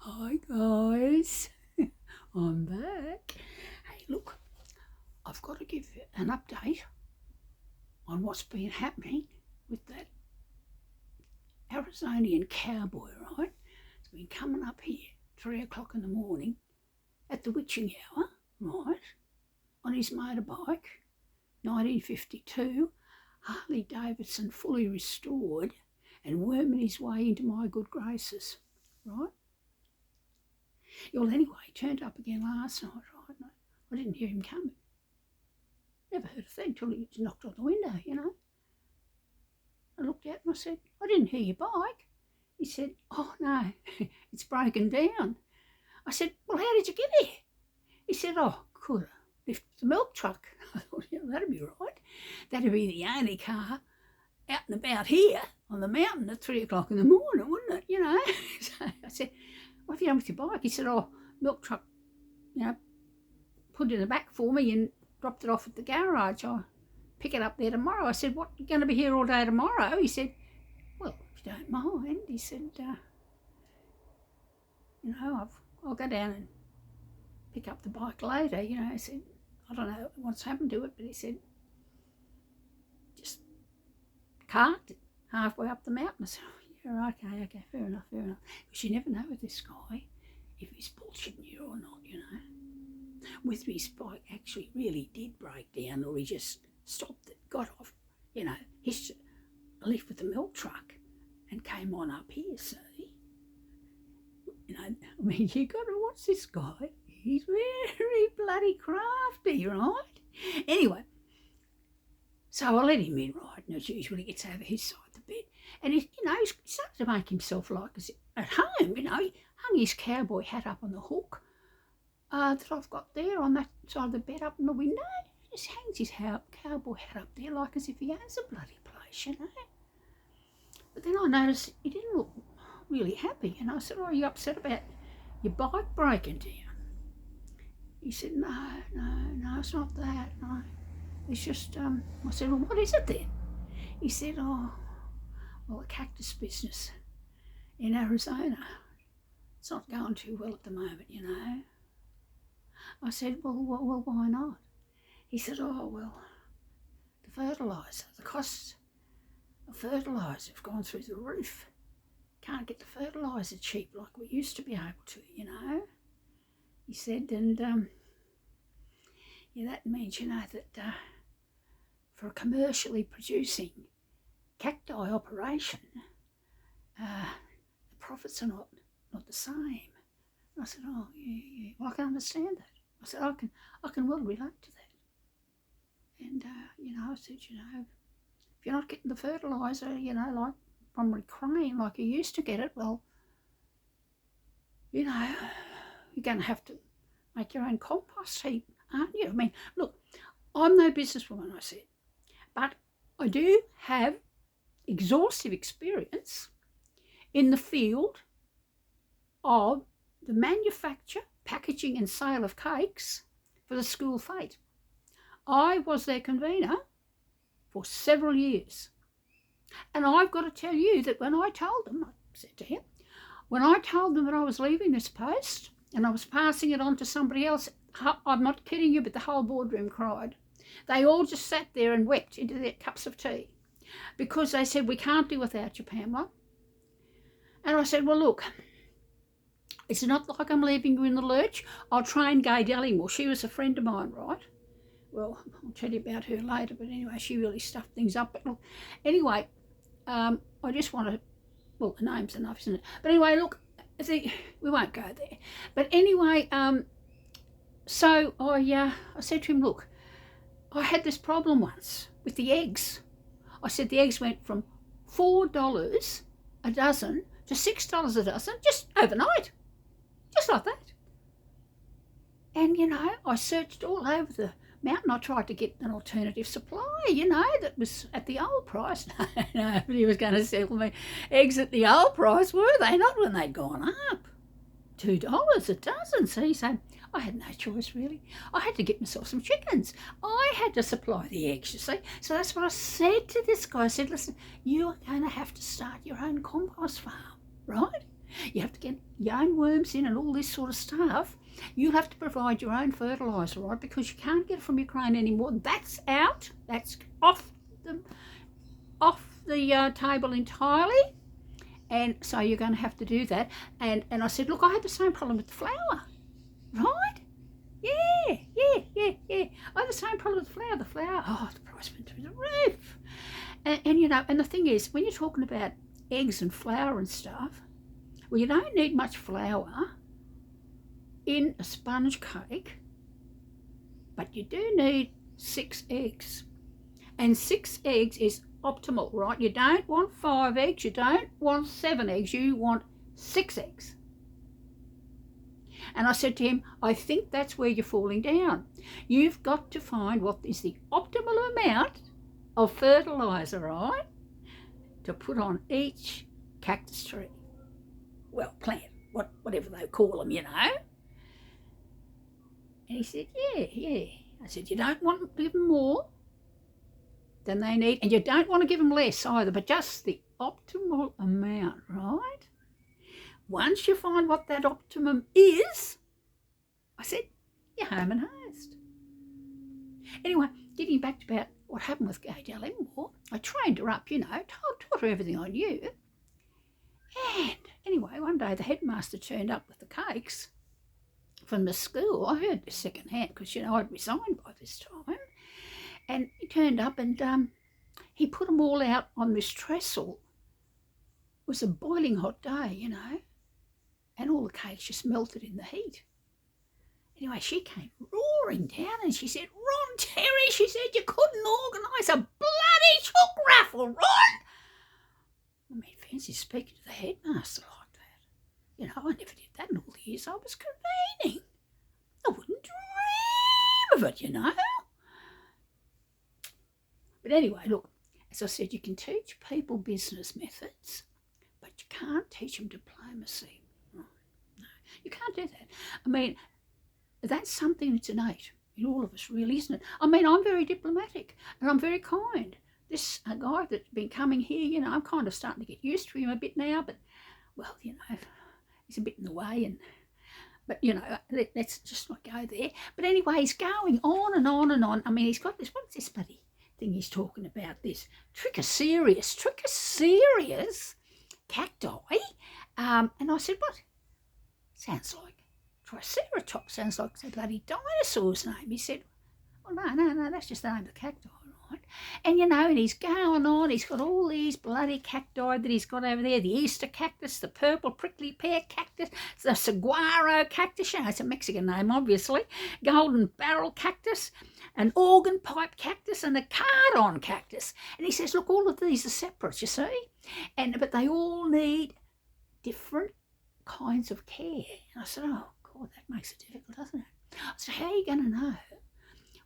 Hi guys, I'm back. Hey look, I've got to give you an update on what's been happening with that Arizonian Cowboy, right? It's been coming up here 3 o'clock in the morning at the witching hour, right, on his motorbike, 1952, Harley Davidson fully restored, and worming his way into my good graces, right? Well, anyway, he turned up again last night, right? No, I didn't hear him coming. Never heard a thing till he knocked on the window, you know. I looked out and I said, I didn't hear your bike. He said, oh no, it's broken down. I said, well, how did you get here? He said, oh, could have lifted the milk truck. I thought, yeah, that'd be right. That'd be the only car out and about here on the mountain at 3 o'clock in the morning, wouldn't it? You know. So I said, what have you done with your bike? He said, oh, milk truck, you know, put it in the back for me and dropped it off at the garage. I'll pick it up there tomorrow. I said, what, you're going to be here all day tomorrow? He said, well, if you don't mind. He said, you know, I'll go down and pick up the bike later. You know, I said, I don't know what's happened to it, but he said, just carked it halfway up the mountain. I said, oh, yeah, okay, fair enough. Because you never know with this guy if he's bullshitting you or not, you know. Whether his bike actually really did break down or he just stopped it, got off, you know, hitched a lift with the milk truck and came on up here, see? You know, I mean, you got to watch this guy. He's very bloody crafty, right? Anyway, so I let him in, right, and as usual he gets over his side of the bed. And, he started to make himself like at home, you know. He hung his cowboy hat up on the hook that I've got there on that side of the bed up in the window. He just hangs his cowboy hat up there like as if he owns the bloody place, you know. But then I noticed he didn't look really happy, and I said, oh, are you upset about your bike breaking down? He said, no, it's not that, no. It's just, I said, well, what is it then? He said, oh, well, the cactus business in Arizona, it's not going too well at the moment, you know. I said, well, why not? He said, oh, well, the fertiliser, the costs of fertiliser have gone through the roof. Can't get the fertiliser cheap like we used to be able to, you know. He said, and yeah, that means, you know, that for a commercially producing cacti operation, the profits are not the same. I said, oh, yeah, well, I can understand that. I said, I can well relate to that. And, you know, I said, you know, if you're not getting the fertiliser, you know, like from Ukraine, like you used to get it, well, you know, you're going to have to make your own compost heap, aren't you? I mean, look, I'm no businesswoman, I said, but I do have exhaustive experience in the field of the manufacture, packaging and sale of cakes for the school fete. I was their convener for several years. And I've got to tell you that when I told them, I said to him, when I told them that I was leaving this post and I was passing it on to somebody else, I'm not kidding you, but the whole boardroom cried. They all just sat there and wept into their cups of tea because they said, we can't do without you, Pamela. And I said, well, look, it's not like I'm leaving you in the lurch. I'll train Gay Dellymore. She was a friend of mine, right? Well, I'll tell you about her later, but anyway, she really stuffed things up. But look, anyway, I just want to, well, the name's enough, isn't it? But anyway, look, we won't go there. But anyway, so I said to him, look, I had this problem once with the eggs. I said the eggs went from $4 a dozen to $6 a dozen just overnight. Just like that. And, you know, I searched all over the mountain. I tried to get an alternative supply, you know, that was at the old price. No, nobody was going to sell me eggs at the old price, were they? Not when they'd gone up. $2 a dozen, see? So I had no choice, really. I had to get myself some chickens. I had to supply the eggs, you see. So that's what I said to this guy. I said, listen, you are going to have to start your own compost farm, right? You have to get your own worms in and all this sort of stuff. You have to provide your own fertiliser, right? Because you can't get it from Ukraine anymore. That's out. That's off the table entirely. And so you're going to have to do that. And I said, look, I had the same problem with the flour, right? Yeah. I had the same problem with the flour. The price went through the roof. And you know, and the thing is, when you're talking about eggs and flour and stuff, well, you don't need much flour in a sponge cake, but you do need 6 eggs. And 6 eggs is optimal, right? You don't want 5 eggs, you don't want 7 eggs, you want 6 eggs. And I said to him, I think that's where you're falling down. You've got to find what is the optimal amount of fertiliser, right, to put on each cactus tree. Well, plant, whatever they call them, you know. And he said, yeah. I said, you don't want to give them more than they need, and you don't want to give them less either, but just the optimal amount, right? Once you find what that optimum is, I said, you're home and host. Anyway, getting back to about what happened with Adele Elmore, I trained her up, you know, taught her everything I knew. And anyway, one day the headmaster turned up with the cakes from the school. I heard this second hand because, you know, I'd resigned by this time. And he turned up and he put them all out on this trestle. It was a boiling hot day, you know, and all the cakes just melted in the heat. Anyway, she came roaring down and she said, Ron Terry, she said, you couldn't organise a bloody chook raffle, Ron. I mean, fancy speaking to the headmaster like that. You know, I never did that in all the years I was convening. I wouldn't dream of it, you know. But anyway, look, as I said, you can teach people business methods, but you can't teach them diplomacy. No, you can't do that. I mean, that's something that's innate in all of us, really, isn't it? I mean, I'm very diplomatic and I'm very kind. This guy that's been coming here, you know, I'm kind of starting to get used to him a bit now, but, well, you know, he's a bit in the way but, you know, let's just not go there. But anyway, he's going on and on and on. I mean, he's got this, what's this bloody thing he's talking about, this trichocereus cacti. And I said, what? Sounds like Triceratops, sounds like the bloody dinosaur's name. He said, oh, no, that's just the name of the cacti, right? And, you know, and he's going on, he's got all these bloody cacti that he's got over there, the Easter cactus, the purple prickly pear cactus, the saguaro cactus, you know, it's a Mexican name, obviously, golden barrel cactus, an organ pipe cactus, and a cardon cactus. And he says, look, all of these are separate, you see, but they all need different kinds of care. And I said, oh, God, that makes it difficult, doesn't it? I said, how are you going to know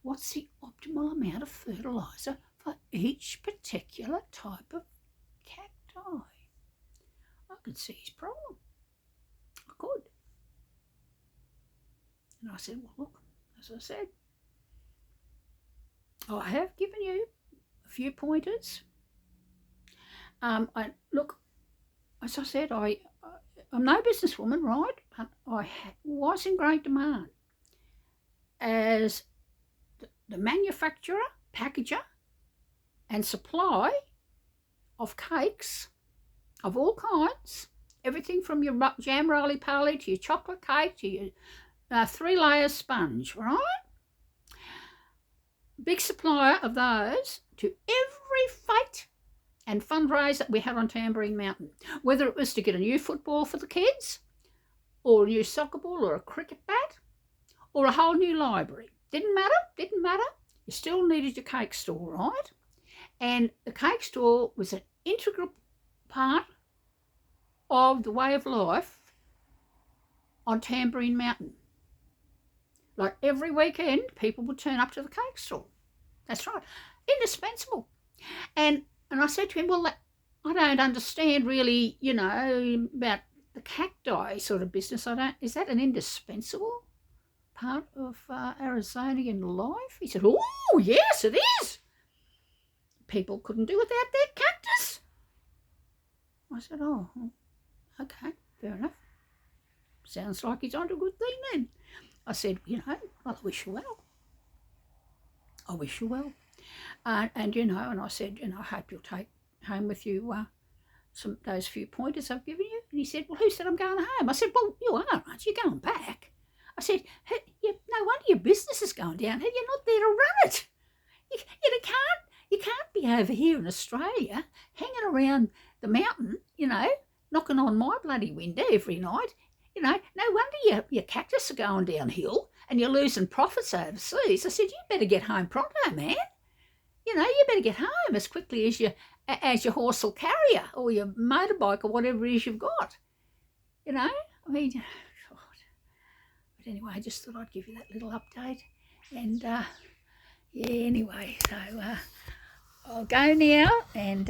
what's the optimal amount of fertiliser for each particular type of cacti? I could see his problem. I could. And I said, well, look, as I said, I have given you a few pointers. Look, as I said, I'm no businesswoman, right? But I was in great demand as the manufacturer, packager, and supply of cakes of all kinds, everything from your jam roly-poly to your chocolate cake to your 3-layer sponge, right? Big supplier of those to every fete and fundraiser that we had on Tamborine Mountain, whether it was to get a new football for the kids or a new soccer ball or a cricket bat or a whole new library. Didn't matter. You still needed your cake store, right? And the cake store was an integral part of the way of life on Tamborine Mountain. Like every weekend, people would turn up to the cake store. That's right. Indispensable. And I said to him, well, I don't understand really, you know, about the cacti sort of business. Is that an indispensable part of Arizonian life? He said, oh, yes, it is. People couldn't do without their cactus. I said, oh, okay. fair enough. Sounds like he's on to a good thing then. I said, well, I wish you well. I wish you well. And I said, I hope you'll take home with you those few pointers I've given you. And he said, well, who said I'm going home? I said, well, you aren't you? You're going back. I said, hey, no wonder your business is going down. You're not there to run it. You can't be over here in Australia hanging around the mountain, knocking on my bloody window every night. No wonder your cactus are going downhill and you're losing profits overseas. I said, you better get home pronto, man. You better get home as quickly as your horse will carry you, or your motorbike, or whatever it is you've got. God. But anyway, I just thought I'd give you that little update. And, anyway, so I'll go now and